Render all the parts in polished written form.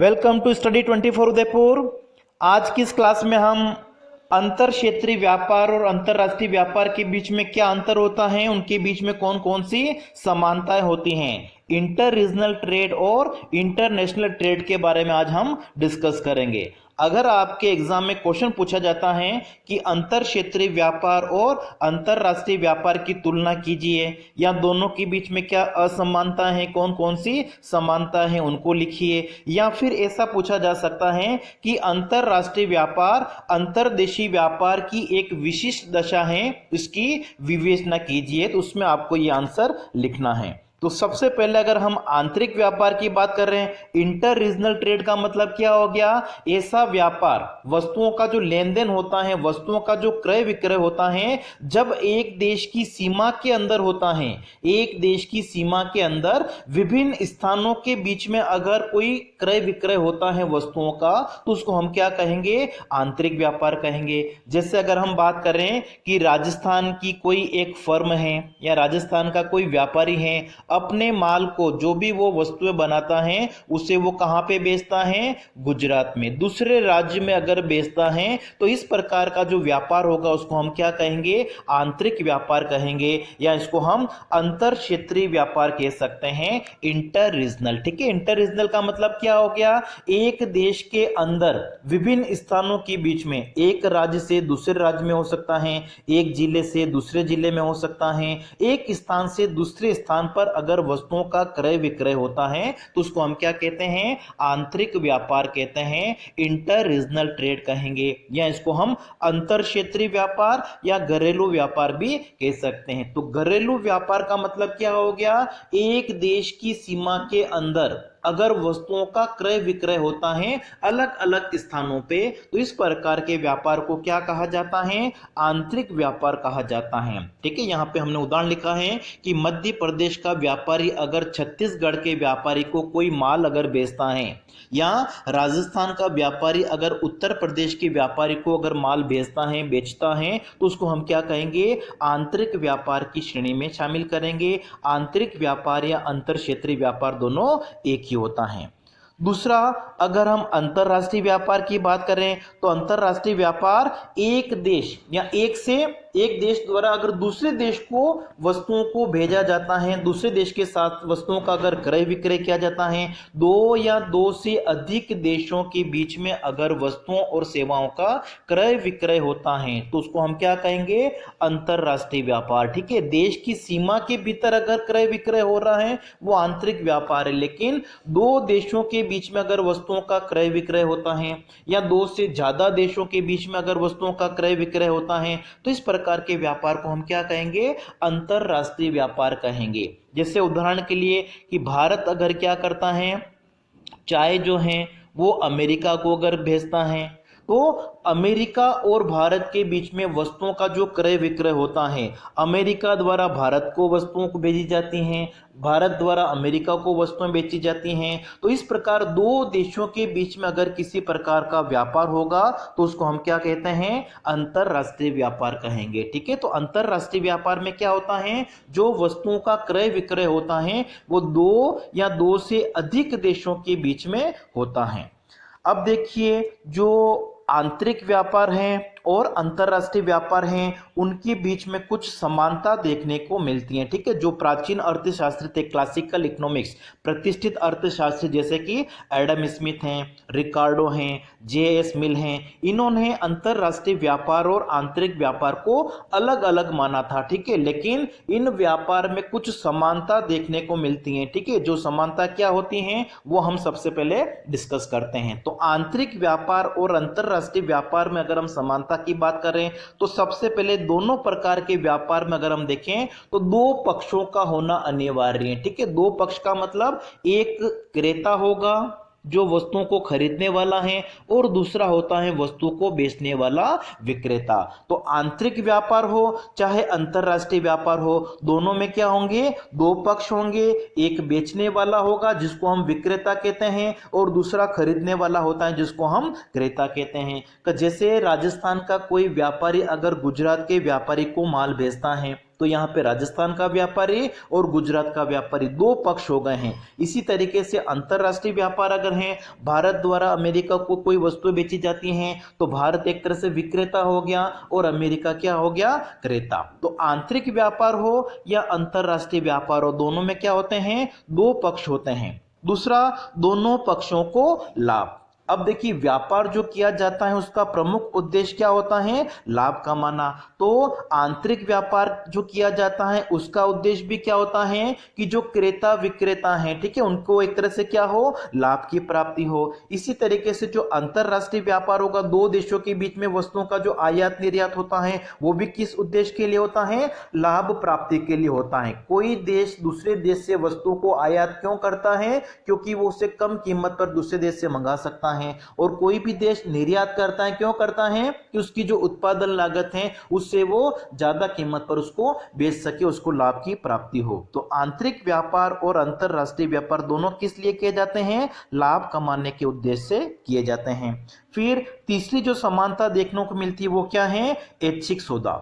Welcome to study 24 Udaipur. आज की इस क्लास में हम अंतर क्षेत्रीय व्यापार और अंतर्राष्ट्रीय व्यापार के बीच में क्या अंतर होता है, उनके बीच में कौन कौन सी समानताएं होती हैं, इंटर रीजनल ट्रेड और इंटरनेशनल ट्रेड के बारे में आज हम डिस्कस करेंगे। अगर आपके एग्जाम में क्वेश्चन पूछा जाता है कि अंतर क्षेत्रीय व्यापार और अंतरराष्ट्रीय व्यापार की तुलना कीजिए या दोनों के बीच में क्या असमानता है, कौन कौन सी समानता है उनको लिखिए, या फिर ऐसा पूछा जा सकता है कि अंतरराष्ट्रीय व्यापार अंतर्देशीय व्यापार की एक विशिष्ट दशा है, इसकी विवेचना कीजिए, तो उसमें आपको ये आंसर लिखना है। तो सबसे पहले अगर हम आंतरिक व्यापार की बात कर रहे हैं, इंटर रीजनल ट्रेड का मतलब क्या हो गया? ऐसा व्यापार, वस्तुओं का जो लेन देन होता है, वस्तुओं का जो क्रय विक्रय होता है, जब एक देश की सीमा के अंदर होता है, एक देश की सीमा के अंदर विभिन्न स्थानों के बीच में अगर कोई क्रय विक्रय होता है वस्तुओं का, तो उसको हम क्या कहेंगे? आंतरिक व्यापार कहेंगे। जैसे अगर हम बात करें कि राजस्थान की कोई एक फर्म है या राजस्थान का कोई व्यापारी है, अपने माल को, जो भी वो वस्तुएं बनाता है, उसे वो कहां पे बेचता है? गुजरात में। दूसरे राज्य में अगर बेचता है तो इस प्रकार का जो व्यापार होगा उसको हम क्या कहेंगे? आंतरिक व्यापार कहेंगे, या इसको हम अंतर क्षेत्रीय व्यापार कह सकते हैं, इंटर रीजनल। ठीक है, इंटर रीजनल का मतलब क्या हो गया? एक देश के अंदर विभिन्न स्थानों के बीच में, एक राज्य से दूसरे राज्य में हो सकता है, एक जिले से दूसरे जिले में हो सकता है, एक स्थान से दूसरे स्थान पर अगर वस्तुओं का क्रय विक्रय होता है तो उसको हम क्या कहते हैं? आंतरिक व्यापार कहते हैं, इंटर रीजनल ट्रेड कहेंगे, या इसको हम अंतर क्षेत्रीय व्यापार या घरेलू व्यापार भी कह सकते हैं। तो घरेलू व्यापार का मतलब क्या हो गया? एक देश की सीमा के अंदर अगर वस्तुओं का क्रय विक्रय होता है अलग अलग स्थानों पे, तो इस प्रकार के व्यापार को क्या कहा जाता है? आंतरिक व्यापार कहा जाता है। ठीक है, यहां पे हमने उदाहरण लिखा है कि मध्य प्रदेश का व्यापारी अगर छत्तीसगढ़ के व्यापारी को कोई माल अगर बेचता है, या राजस्थान का व्यापारी अगर उत्तर प्रदेश के व्यापारी को अगर माल बेचता है, तो उसको हम क्या कहेंगे? आंतरिक व्यापार की श्रेणी में शामिल करेंगे। आंतरिक व्यापार या अंतर क्षेत्रीय व्यापार दोनों एक ही होता है। दूसरा, अगर हम अंतरराष्ट्रीय व्यापार की बात करें तो अंतरराष्ट्रीय व्यापार एक देश या एक देश द्वारा अगर दूसरे देश को वस्तुओं को भेजा जाता है, दूसरे देश के साथ वस्तुओं का अगर क्रय विक्रय किया जाता है, दो या दो से अधिक देशों के बीच में अगर वस्तुओं और सेवाओं का क्रय विक्रय होता है, तो उसको हम क्या कहेंगे? अंतरराष्ट्रीय व्यापार। ठीक है, देश की सीमा के भीतर अगर क्रय विक्रय हो रहा है वो आंतरिक व्यापार है, लेकिन दो देशों के बीच में अगर वस्तुओं का क्रय विक्रय होता है या दो से ज्यादा देशों के बीच में अगर वस्तुओं का क्रय विक्रय होता है, तो इस प्रकार के व्यापार को हम क्या कहेंगे? अंतरराष्ट्रीय व्यापार कहेंगे। जैसे उदाहरण के लिए कि भारत अगर क्या करता है, चाय जो है वो अमेरिका को अगर भेजता है, तो अमेरिका और भारत के बीच में वस्तुओं का जो क्रय विक्रय होता है, अमेरिका द्वारा भारत को वस्तुओं को भेजी जाती हैं, भारत द्वारा अमेरिका को वस्तुएं बेची जाती हैं। तो इस प्रकार दो देशों के बीच में अगर किसी प्रकार का व्यापार होगा तो उसको हम क्या कहते हैं? अंतरराष्ट्रीय व्यापार कहेंगे। ठीक है, तो अंतरराष्ट्रीय व्यापार में क्या होता है? जो वस्तुओं का क्रय विक्रय होता है वो दो या दो से अधिक देशों के बीच में होता है। अब देखिए, जो आंतरिक व्यापार है और अंतरराष्ट्रीय व्यापार हैं, उनके बीच में कुछ समानता देखने को मिलती है। ठीक है, जो प्राचीन अर्थशास्त्री थे, क्लासिकल इकोनॉमिक्स, प्रतिष्ठित अर्थशास्त्री जैसे कि एडम स्मिथ हैं, रिकार्डो हैं, जे.एस. मिल हैं, इन्होंने अंतरराष्ट्रीय व्यापार और आंतरिक व्यापार को अलग अलग माना था। ठीक है, लेकिन इन व्यापार में कुछ समानता देखने को मिलती है। ठीक है, जो समानता क्या होती है वो हम सबसे पहले डिस्कस करते हैं। तो आंतरिक व्यापार और अंतरराष्ट्रीय व्यापार में अगर हम समानता की बात करें तो सबसे पहले दोनों प्रकार के व्यापार में अगर हम देखें तो दो पक्षों का होना अनिवार्य है। ठीक है, दो पक्ष का मतलब एक क्रेता होगा जो वस्तुओं को खरीदने वाला है, और दूसरा होता है वस्तु को बेचने वाला विक्रेता। तो आंतरिक व्यापार हो चाहे अंतरराष्ट्रीय व्यापार हो, दोनों में क्या होंगे? दो पक्ष होंगे। एक बेचने वाला होगा जिसको हम विक्रेता कहते हैं, और दूसरा खरीदने वाला होता है जिसको हम क्रेता कहते हैं। जैसे राजस्थान का कोई व्यापारी अगर गुजरात के व्यापारी को माल बेचता है, तो यहाँ पे राजस्थान का व्यापारी और गुजरात का व्यापारी दो पक्ष हो गए हैं। इसी तरीके से अंतरराष्ट्रीय व्यापार अगर है, भारत द्वारा अमेरिका को कोई वस्तु बेची जाती है तो भारत एक तरह से विक्रेता हो गया और अमेरिका क्या हो गया, क्रेता। तो आंतरिक व्यापार हो या अंतरराष्ट्रीय व्यापार हो, दोनों में क्या होते हैं, दो पक्ष होते हैं। दूसरा, दोनों पक्षों को लाभ। अब देखिए, व्यापार जो किया जाता है उसका प्रमुख उद्देश्य क्या होता है, लाभ कमाना। तो आंतरिक व्यापार जो किया जाता है उसका उद्देश्य भी क्या होता है कि जो क्रेता विक्रेता हैं, ठीक है, उनको एक तरह से क्या हो, लाभ की प्राप्ति हो। इसी तरीके से जो अंतरराष्ट्रीय व्यापार होगा, दो देशों के बीच में वस्तुओं का जो आयात निर्यात होता है वो भी किस उद्देश्य के लिए होता है, लाभ प्राप्ति के लिए होता है। कोई देश दूसरे देश से वस्तु को आयात क्यों करता है, क्योंकि वो उसे कम कीमत पर दूसरे देश से मंगा सकता है। और कोई भी देश निर्यात करता है, क्यों करता है, कि उसकी जो उत्पादन लागत है उससे वो ज्यादा कीमत पर उसको बेच सके, उसको लाभ की प्राप्ति हो। तो आंतरिक व्यापार और अंतरराष्ट्रीय व्यापार दोनों किस लिए किए जाते हैं, लाभ कमाने के उद्देश्य से किए जाते हैं। फिर तीसरी जो समानता देखने को मिलती है वो क्या है, ऐच्छिक सौदा।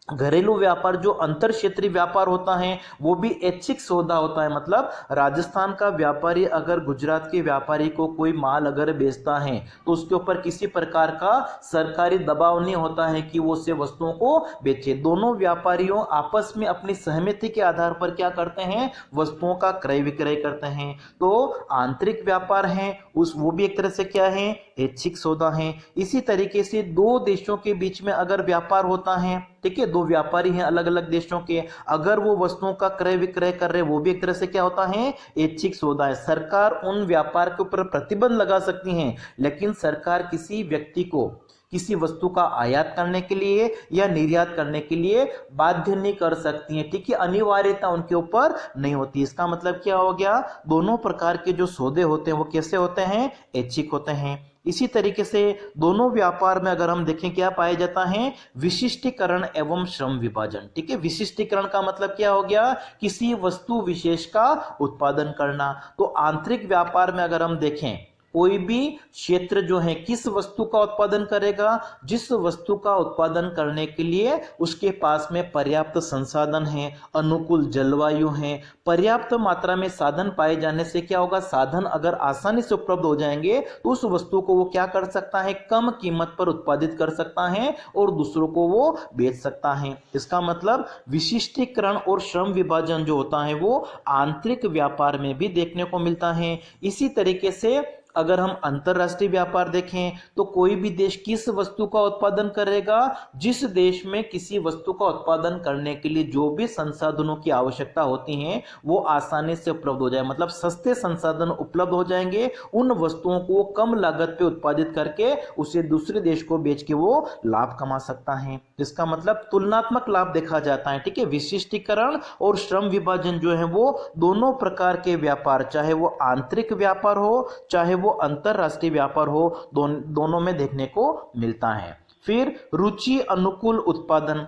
घरेलू व्यापार जो अंतर क्षेत्रीय व्यापार होता है वो भी ऐच्छिक सौदा होता है। मतलब राजस्थान का व्यापारी अगर गुजरात के व्यापारी को कोई माल अगर बेचता है तो उसके ऊपर किसी प्रकार का सरकारी दबाव नहीं होता है कि वो उसे वस्तुओं को बेचे। दोनों व्यापारियों आपस में अपनी सहमति के आधार पर क्या करते हैं, वस्तुओं का क्रय विक्रय करते हैं। तो आंतरिक व्यापार है उस वो भी एक तरह से क्या है, ऐच्छिक सौदा है। इसी तरीके से दो देशों के बीच में अगर व्यापार होता है, ठीक है, दो व्यापारी हैं अलग अलग देशों के, अगर वो वस्तुओं का क्रय विक्रय कर रहे हैं वो भी एक तरह से क्या होता है, ऐच्छिक सौदा है। सरकार उन व्यापार के ऊपर प्रतिबंध लगा सकती है, लेकिन सरकार किसी व्यक्ति को किसी वस्तु का आयात करने के लिए या निर्यात करने के लिए बाध्य नहीं कर सकती है, ठीक है, अनिवार्यता उनके ऊपर नहीं होती। इसका मतलब क्या हो गया, दोनों प्रकार के जो सौदे होते हैं वो कैसे होते हैं, ऐच्छिक होते हैं। इसी तरीके से दोनों व्यापार में अगर हम देखें क्या पाया जाता है, विशिष्टीकरण एवं श्रम विभाजन, ठीक है। विशिष्टीकरण का मतलब क्या हो गया, किसी वस्तु विशेष का उत्पादन करना। तो आंतरिक व्यापार में अगर हम देखें, कोई भी क्षेत्र जो है किस वस्तु का उत्पादन करेगा, जिस वस्तु का उत्पादन करने के लिए उसके पास में पर्याप्त संसाधन है, अनुकूल जलवायु है, पर्याप्त मात्रा में साधन पाए जाने से क्या होगा, साधन अगर आसानी से उपलब्ध हो जाएंगे तो उस वस्तु को वो क्या कर सकता है, कम कीमत पर उत्पादित कर सकता है और दूसरों को वो बेच सकता है। इसका मतलब विशिष्टीकरण और श्रम विभाजन जो होता है वो आंतरिक व्यापार में भी देखने को मिलता है। इसी तरीके से अगर हम अंतरराष्ट्रीय व्यापार देखें तो कोई भी देश किस वस्तु का उत्पादन करेगा, जिस देश में किसी वस्तु का उत्पादन करने के लिए जो भी संसाधनों की आवश्यकता होती है वो आसानी से उपलब्ध हो जाए, मतलब सस्ते संसाधन उपलब्ध हो जाएंगे, उन वस्तुओं को कम लागत पे उत्पादित करके उसे दूसरे देश को बेच के वो लाभ कमा सकता है। इसका मतलब तुलनात्मक लाभ देखा जाता है, ठीक है। विशिष्टीकरण और श्रम विभाजन जो है वो दोनों प्रकार के व्यापार, चाहे वो आंतरिक व्यापार हो चाहे वो अंतरराष्ट्रीय व्यापार हो, दोनों में देखने को मिलता है। फिर रुचि अनुकूल उत्पादन।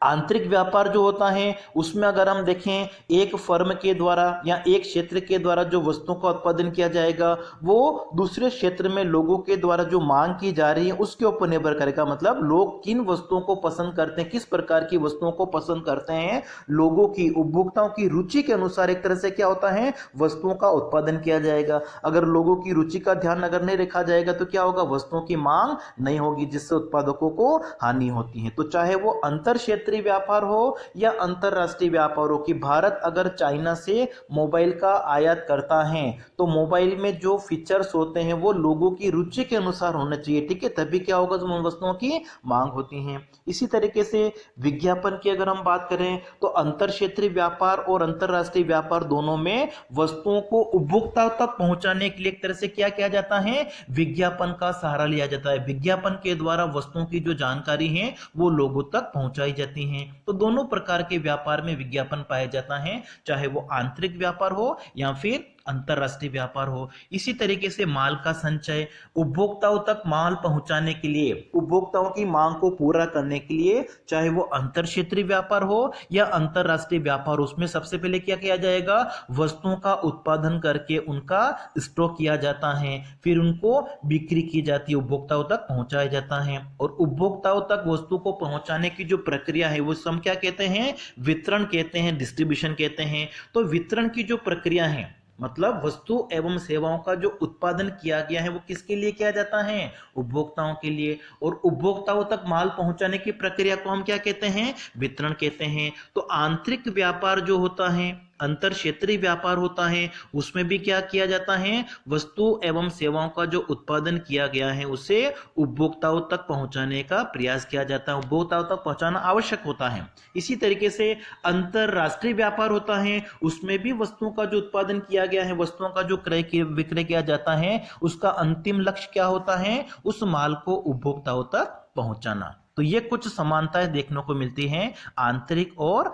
आंतरिक व्यापार जो होता है उसमें अगर हम देखें, एक फर्म के द्वारा या एक क्षेत्र के द्वारा जो वस्तुओं का उत्पादन किया जाएगा वो दूसरे क्षेत्र में लोगों के द्वारा जो मांग की जा रही है उसके ऊपर निर्भर करेगा। मतलब लोग किन वस्तुओं को पसंद करते हैं, किस प्रकार की वस्तुओं को पसंद करते हैं, लोगों की उपभोक्ताओं की रुचि के अनुसार एक तरह से क्या होता है, वस्तुओं का उत्पादन किया जाएगा। अगर लोगों की रुचि का ध्यान अगर नहीं रखा जाएगा तो क्या होगा, वस्तुओं की मांग नहीं होगी, जिससे उत्पादकों को हानि होती है। तो चाहे वो अंतर क्षेत्रीय व्यापार हो या अंतरराष्ट्रीय व्यापार हो, कि भारत अगर चाइना से मोबाइल का आयात करता है तो मोबाइल में जो फीचर्स होते हैं वो लोगों की रुचि के अनुसार होना चाहिए, ठीक है, तभी क्या होगा, उन वस्तुओं की मांग होती है। इसी तरीके से विज्ञापन की अगर हम बात करें तो अंतर क्षेत्रीय व्यापार और अंतरराष्ट्रीय व्यापार दोनों में वस्तुओं को उपभोक्ताओं तक पहुंचाने के लिए एक तरह से क्या किया जाता है, विज्ञापन का सहारा लिया जाता है। विज्ञापन के द्वारा वस्तुओं की जो जानकारी है वो लोगों तक पहुंचाई जाती है। तो दोनों प्रकार के व्यापार में विज्ञापन पाया जाता है, चाहे वो आंतरिक व्यापार हो या फिर अंतरराष्ट्रीय व्यापार हो। इसी तरीके से माल का संचय, उपभोक्ताओं तक माल पहुंचाने के लिए, उपभोक्ताओं की मांग को पूरा करने के लिए, चाहे वो अंतर क्षेत्रीय व्यापार हो या अंतरराष्ट्रीय व्यापार, उसमें सबसे पहले क्या किया जाएगा, वस्तुओं का उत्पादन करके उनका स्टॉक किया जाता है, फिर उनको बिक्री की जाती है, उपभोक्ताओं तक पहुंचाया जाता है। और उपभोक्ताओं तक वस्तु को पहुंचाने की जो प्रक्रिया है वो हम क्या कहते हैं, वितरण कहते हैं, डिस्ट्रीब्यूशन कहते हैं। तो वितरण की जो प्रक्रिया है, मतलब वस्तु एवं सेवाओं का जो उत्पादन किया गया है वो किसके लिए किया जाता है, उपभोक्ताओं के लिए। और उपभोक्ताओं तक माल पहुंचाने की प्रक्रिया को हम क्या कहते हैं, वितरण कहते हैं। तो आंतरिक व्यापार जो होता है, अंतर क्षेत्रीय व्यापार होता है, उसमें भी क्या किया जाता है, वस्तु एवं सेवाओं का जो उत्पादन किया गया है उसे उपभोक्ताओं तक पहुंचाने का प्रयास किया जाता है, उपभोक्ताओं तक पहुंचाना आवश्यक होता है। इसी तरीके से अंतरराष्ट्रीय व्यापार होता है, उसमें भी वस्तुओं का जो उत्पादन किया गया है, वस्तुओं का जो क्रय विक्रय किया जाता है, उसका अंतिम लक्ष्य क्या होता है, उस माल को उपभोक्ताओं तक पहुंचाना। तो ये कुछ समानताएं देखने को मिलती हैं आंतरिक और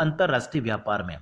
अंतरराष्ट्रीय व्यापार में।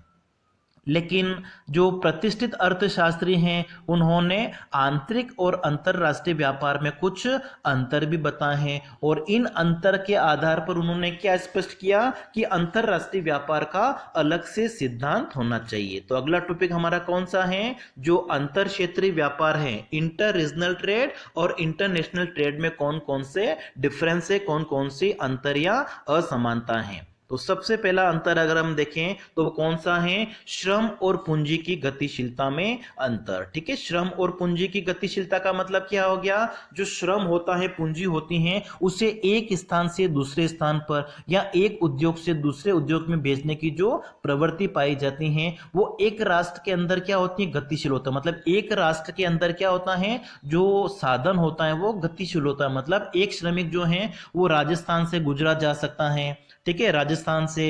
लेकिन जो प्रतिष्ठित अर्थशास्त्री हैं उन्होंने आंतरिक और अंतरराष्ट्रीय व्यापार में कुछ अंतर भी बताए हैं, और इन अंतर के आधार पर उन्होंने क्या स्पष्ट किया कि अंतरराष्ट्रीय व्यापार का अलग से सिद्धांत होना चाहिए। तो अगला टॉपिक हमारा कौन सा है, जो अंतर क्षेत्रीय व्यापार है, इंटर रीजनल ट्रेड और इंटरनेशनल ट्रेड में कौन कौन से डिफरेंस है, कौन कौन सी अंतर या असमानता है। तो सबसे पहला अंतर अगर हम देखें तो वो कौन सा है, श्रम और पूंजी की गतिशीलता में अंतर। ठीक है, श्रम और पूंजी की गतिशीलता का मतलब क्या हो गया, जो श्रम होता है, पूंजी होती है, उसे एक स्थान से दूसरे स्थान पर या एक उद्योग से दूसरे उद्योग में भेजने की जो प्रवृत्ति पाई जाती है वो एक राष्ट्र के अंदर क्या होती है, गतिशील होता है। मतलब एक राष्ट्र के अंदर क्या होता है, जो साधन होता है वो गतिशील होता है। मतलब एक श्रमिक जो है वो राजस्थान से गुजरात जा सकता है, ठीक है, राजस्थान से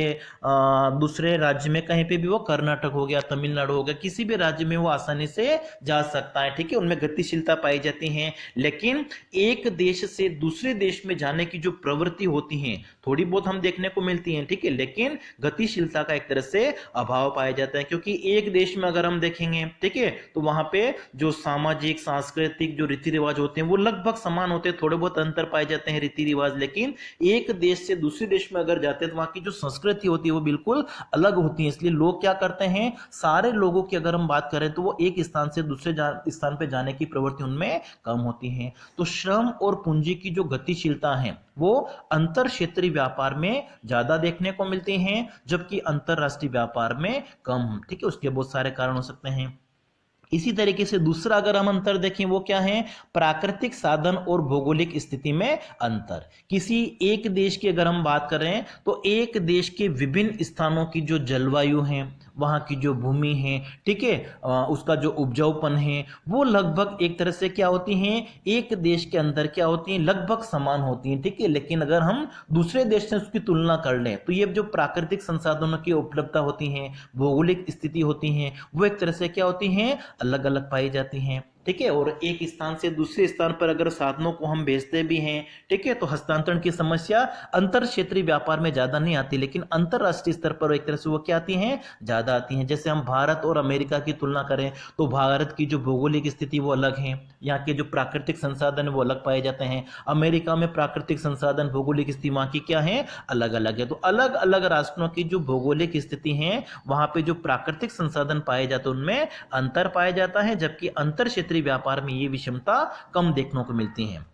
दूसरे राज्य में, कहीं पे भी, वो कर्नाटक हो गया, तमिलनाडु हो गया, किसी भी राज्य में वो आसानी से जा सकता है। ठीक है, उनमें गतिशीलता पाई जाती है। लेकिन एक देश से दूसरे देश में जाने की जो प्रवृत्ति होती है थोड़ी बहुत हम देखने को मिलती है, ठीक है, लेकिन गतिशीलता का एक तरह से अभाव पाया जाता है, क्योंकि एक देश में अगर हम देखेंगे, ठीक है, तो वहां पे जो सामाजिक सांस्कृतिक जो रीति रिवाज होते हैं वो लगभग समान होते हैं, थोड़े बहुत अंतर पाए जाते हैं रीति रिवाज। लेकिन एक देश से दूसरे देश में अगर जाते हैं तो वहां की जो संस्कृति होती है वो बिल्कुल अलग होती है। इसलिए लोग क्या करते हैं, सारे लोगों की अगर हम बात करें तो वो एक स्थान से दूसरे स्थान पे जाने की प्रवृत्ति उनमें कम होती है। तो श्रम और पूंजी की जो गतिशीलता है वो अंतर क्षेत्रीय व्यापार में ज्यादा देखने को मिलती हैं, जबकि अंतरराष्ट्रीय व्यापार में कम। ठीक है, उसके बहुत सारे कारण हो सकते हैं। इसी तरीके से दूसरा अगर हम अंतर देखें वो क्या है, प्राकृतिक साधन और भौगोलिक स्थिति में अंतर। किसी एक देश की अगर हम बात करें तो एक देश के विभिन्न स्थानों की जो जलवायु है, वहाँ की जो भूमि है, ठीक है, उसका जो उपजाऊपन है वो लगभग एक तरह से क्या होती हैं, एक देश के अंदर क्या होती हैं, लगभग समान होती हैं। ठीक है, लेकिन अगर हम दूसरे देश से उसकी तुलना कर लें तो ये जो प्राकृतिक संसाधनों की उपलब्धता होती हैं, भौगोलिक स्थिति होती हैं, वो एक तरह से क्या होती हैं, अलग अलग पाई जाती हैं। ठीक है, और एक स्थान से दूसरे स्थान पर अगर साधनों को हम भेजते भी हैं, ठीक है, तो हस्तांतरण की समस्या अंतर क्षेत्रीय व्यापार में ज्यादा नहीं आती, लेकिन अंतरराष्ट्रीय स्तर पर एक तरह से वो क्या आती हैं, ज्यादा आती हैं। जैसे हम भारत और अमेरिका की तुलना करें तो भारत की जो भौगोलिक स्थिति वो अलग है, यहाँ के जो प्राकृतिक संसाधन वो अलग पाए जाते हैं। अमेरिका में प्राकृतिक संसाधन, भौगोलिक स्थिति वहाँ की क्या है, अलग अलग है। तो अलग अलग राष्ट्रों की जो भौगोलिक स्थिति है, वहां पे जो प्राकृतिक संसाधन पाए जाते हैं उनमें अंतर पाया जाता है, जबकि अंतर क्षेत्रीय व्यापार में ये विषमता कम देखने को मिलती है।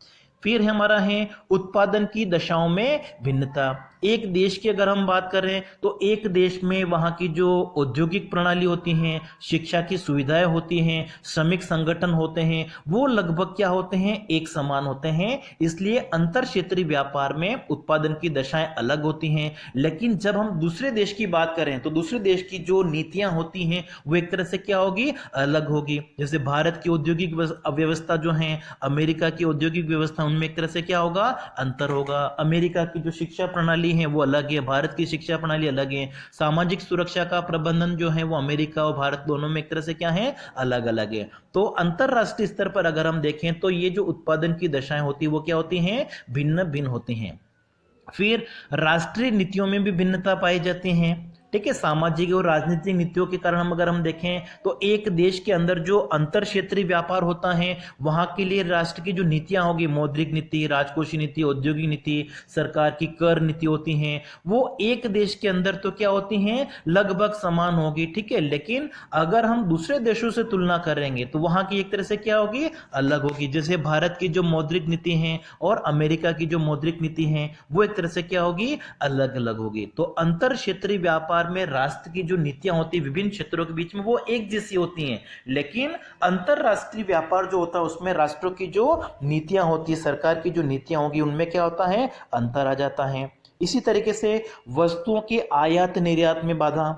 फिर हमारा है उत्पादन की दशाओं में भिन्नता। एक देश की अगर हम बात करें तो एक देश में वहाँ की जो औद्योगिक प्रणाली होती हैं, शिक्षा की सुविधाएं होती हैं, श्रमिक संगठन होते हैं, वो लगभग क्या होते हैं, एक समान होते हैं। इसलिए अंतर क्षेत्रीय व्यापार में उत्पादन की दशाएं अलग होती हैं। लेकिन जब हम दूसरे देश की बात करें तो दूसरे देश की जो नीतियां होती हैं वो एक तरह से क्या होगी, अलग होगी। जैसे भारत की औद्योगिक व्यवस्था जो है, अमेरिका की औद्योगिक व्यवस्था, उनमें एक तरह से क्या होगा, अंतर होगा। अमेरिका की जो शिक्षा प्रणाली है वो अलग है, भारत की शिक्षा प्रणाली अलग है। सामाजिक सुरक्षा का प्रबंधन जो है वो अमेरिका और भारत दोनों में एक तरह से क्या है, अलग अलग है। तो अंतरराष्ट्रीय स्तर पर अगर हम देखें तो ये जो उत्पादन की दशाएं होती है वो क्या होती हैं, भिन्न भिन्न होती हैं। फिर राष्ट्रीय नीतियों में भी भिन्नता पाई जाती हैं। ठीक है। सामाजिक और राजनीतिक नीतियों के कारण अगर हम देखें तो एक देश के अंदर जो अंतर क्षेत्रीय व्यापार होता है वहां के लिए राष्ट्र की जो नीतियां होगी, मौद्रिक नीति, राजकोषीय नीति, औद्योगिक नीति, सरकार की कर नीति होती हैं, वो एक देश के अंदर तो क्या होती हैं, लगभग समान होगी। ठीक है। लेकिन अगर हम दूसरे देशों से तुलना करेंगे तो वहां की एक तरह से क्या होगी, अलग होगी। जैसे भारत की जो मौद्रिक नीति है और अमेरिका की जो मौद्रिक नीति है वो एक तरह से क्या होगी, अलग अलग होगी। तो अंतर क्षेत्रीय व्यापार में राष्ट्र की जो नीतियां होती है विभिन्न क्षेत्रों के बीच में वो एक जैसी होती हैं, लेकिन अंतरराष्ट्रीय व्यापार जो होता है उसमें राष्ट्रों की जो नीतियां होती है, सरकार की जो नीतियां होगी, उनमें क्या होता है, अंतर आ जाता है। इसी तरीके से वस्तुओं के आयात निर्यात में बाधा,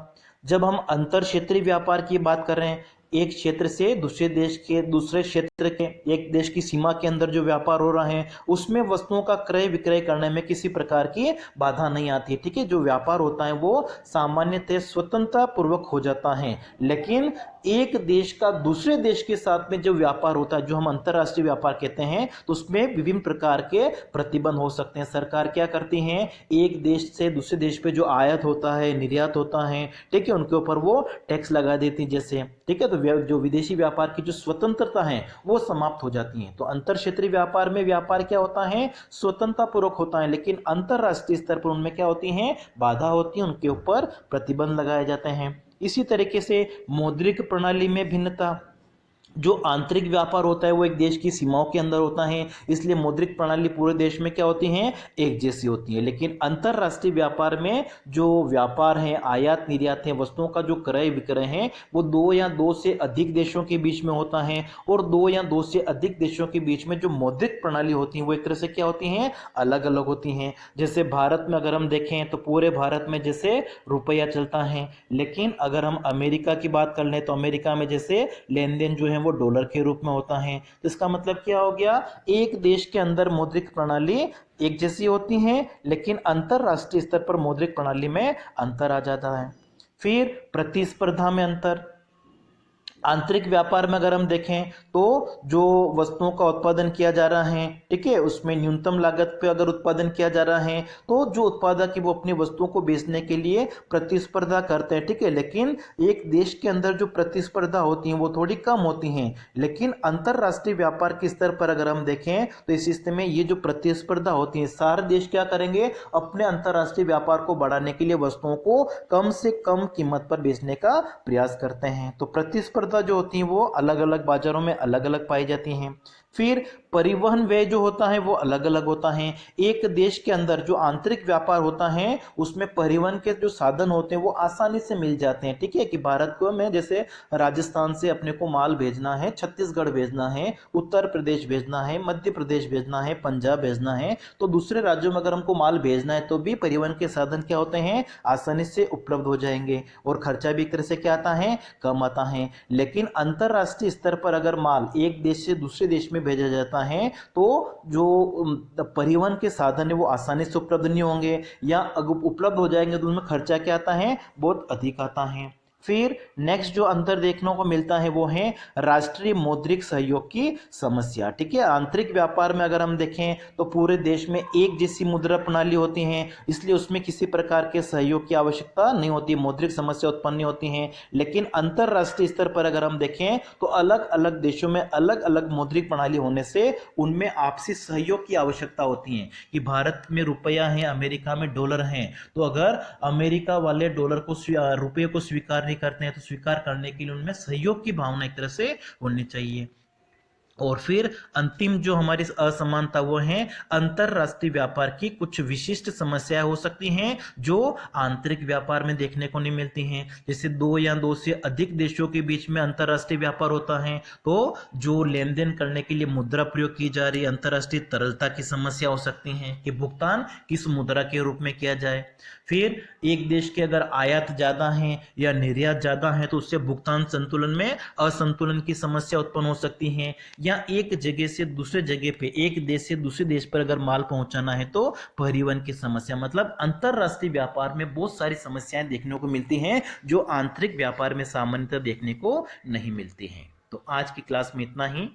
जब हम अंतर क्षेत्रीय व्यापार की बात कर रहे हैं, एक क्षेत्र से दूसरे देश के, दूसरे क्षेत्र के, एक देश की सीमा के अंदर जो व्यापार हो रहा है उसमें वस्तुओं का क्रय विक्रय करने में किसी प्रकार की बाधा नहीं आती। ठीक है। जो व्यापार होता है वो सामान्यतः स्वतंत्रता पूर्वक हो जाता है, लेकिन एक देश का दूसरे देश के साथ में जो व्यापार होता है, जो हम अंतरराष्ट्रीय व्यापार कहते हैं, तो उसमें विभिन्न प्रकार के प्रतिबंध हो सकते हैं। सरकार क्या करती है, एक देश से दूसरे देश पे जो आयात होता है, निर्यात होता है, ठीक है, उनके ऊपर वो टैक्स लगा देती है जैसे। ठीक है। तो जो विदेशी व्यापार की जो स्वतंत्रता है वो समाप्त हो जाती है। तो अंतर क्षेत्रीय व्यापार में व्यापार क्या होता है, स्वतंत्रता पूर्वक होता है, लेकिन अंतरराष्ट्रीय स्तर पर उनमें क्या होती है, बाधा होती है, उनके ऊपर प्रतिबंध लगाए जाते हैं। इसी तरीके से मौद्रिक प्रणाली में भिन्नता, जो आंतरिक व्यापार होता है वो एक देश की सीमाओं के अंदर होता है, इसलिए मौद्रिक प्रणाली पूरे देश में क्या होती है, एक जैसी होती है। लेकिन अंतरराष्ट्रीय व्यापार में जो व्यापार है, आयात निर्यात है, वस्तुओं का जो क्रय विक्रय है वो दो या दो से अधिक देशों के बीच में होता है, और दो या दो से अधिक देशों के बीच में जो मौद्रिक प्रणाली होती है वो एक तरह से क्या होती है, अलग अलग होती हैं। जैसे भारत में अगर हम देखें तो पूरे भारत में जैसे रुपया चलता है, लेकिन अगर हम अमेरिका की बात कर लें तो अमेरिका में जैसे लेन देन जो है वो डॉलर के रूप में होता है। तो इसका मतलब क्या हो गया, एक देश के अंदर मौद्रिक प्रणाली एक जैसी होती है, लेकिन अंतरराष्ट्रीय स्तर पर मौद्रिक प्रणाली में अंतर आ जाता है। फिर प्रतिस्पर्धा में अंतर, आंतरिक व्यापार में अगर हम देखें तो जो वस्तुओं का उत्पादन किया जा रहा है, ठीक है, उसमें न्यूनतम लागत पे अगर उत्पादन किया जा रहा है तो जो उत्पादक है वो अपनी वस्तुओं को बेचने के लिए प्रतिस्पर्धा करते हैं। ठीक है। लेकिन एक देश के अंदर जो प्रतिस्पर्धा होती है वो थोड़ी कम होती हैं, लेकिन अंतरराष्ट्रीय व्यापार के स्तर पर अगर हम देखें तो इस स्थिति में ये जो प्रतिस्पर्धा होती है, सारे देश क्या करेंगे, अपने अंतरराष्ट्रीय व्यापार को बढ़ाने के लिए वस्तुओं को कम से कम कीमत पर बेचने का प्रयास करते हैं। तो प्रतिस्पर्धा जो होती है वो अलग अलग बाजारों में अलग अलग पाई जाती हैं। फिर परिवहन व्यय जो होता है वो अलग अलग होता है। एक देश के अंदर जो आंतरिक व्यापार होता है उसमें परिवहन के जो साधन होते हैं वो आसानी से मिल जाते हैं। ठीक है। कि भारत को में जैसे राजस्थान से अपने को माल भेजना है, छत्तीसगढ़ भेजना है, उत्तर प्रदेश भेजना है, मध्य प्रदेश भेजना है, पंजाब भेजना है, तो दूसरे राज्यों में अगर हमको माल भेजना है तो भी परिवहन के साधन क्या होते हैं, आसानी से उपलब्ध हो जाएंगे, और खर्चा भी एक तरह से क्या आता है, कम आता है। लेकिन अंतरराष्ट्रीय स्तर पर अगर माल एक देश से दूसरे देश में भेजा जाता है तो जो परिवहन के साधन है वो आसानी से उपलब्ध नहीं होंगे, या अगर उपलब्ध हो जाएंगे तो उनमें खर्चा क्या आता है, बहुत अधिक आता है। फिर नेक्स्ट जो अंतर देखने को मिलता है वो है राष्ट्रीय मौद्रिक सहयोग की समस्या। ठीक है। आंतरिक व्यापार में अगर हम देखें तो पूरे देश में एक जैसी मुद्रा प्रणाली होती है, इसलिए उसमें किसी प्रकार के सहयोग की आवश्यकता नहीं होती, मौद्रिक समस्या उत्पन्न नहीं होती है। लेकिन अंतरराष्ट्रीय स्तर पर अगर हम देखें तो अलग अलग देशों में अलग अलग मौद्रिक प्रणाली होने से उनमें आपसी सहयोग की आवश्यकता होती है। कि भारत में रुपया है, अमेरिका में डॉलर है, तो अगर अमेरिका वाले डॉलर को रुपये को स्वीकार करते हैं तो स्वीकार करने के लिए उनमें सहयोग की भावना एक तरह से होनी चाहिए। और फिर अंतिम जो हमारी असमानता वो है अंतरराष्ट्रीय व्यापार की कुछ विशिष्ट समस्याएं हो सकती हैं जो आंतरिक व्यापार में देखने को नहीं मिलती हैं। जैसे दो या दो से अधिक देशों के बीच में अंतरराष्ट्रीय व्यापार होता है तो जो लेन देन करने के लिए मुद्रा प्रयोग की जा रही है, अंतरराष्ट्रीय तरलता की समस्या हो सकती है कि भुगतान किस मुद्रा के रूप में किया जाए। फिर एक देश के अगर आयात ज्यादा है या निर्यात ज्यादा है तो उससे भुगतान संतुलन में असंतुलन की समस्या उत्पन्न हो सकती है। या एक जगह से दूसरे जगह पे, एक देश से दूसरे देश पर अगर माल पहुंचाना है तो परिवहन की समस्या। मतलब अंतरराष्ट्रीय व्यापार में बहुत सारी समस्याएं देखने को मिलती हैं जो आंतरिक व्यापार में सामान्यतः देखने को नहीं मिलती हैं। तो आज की क्लास में इतना ही।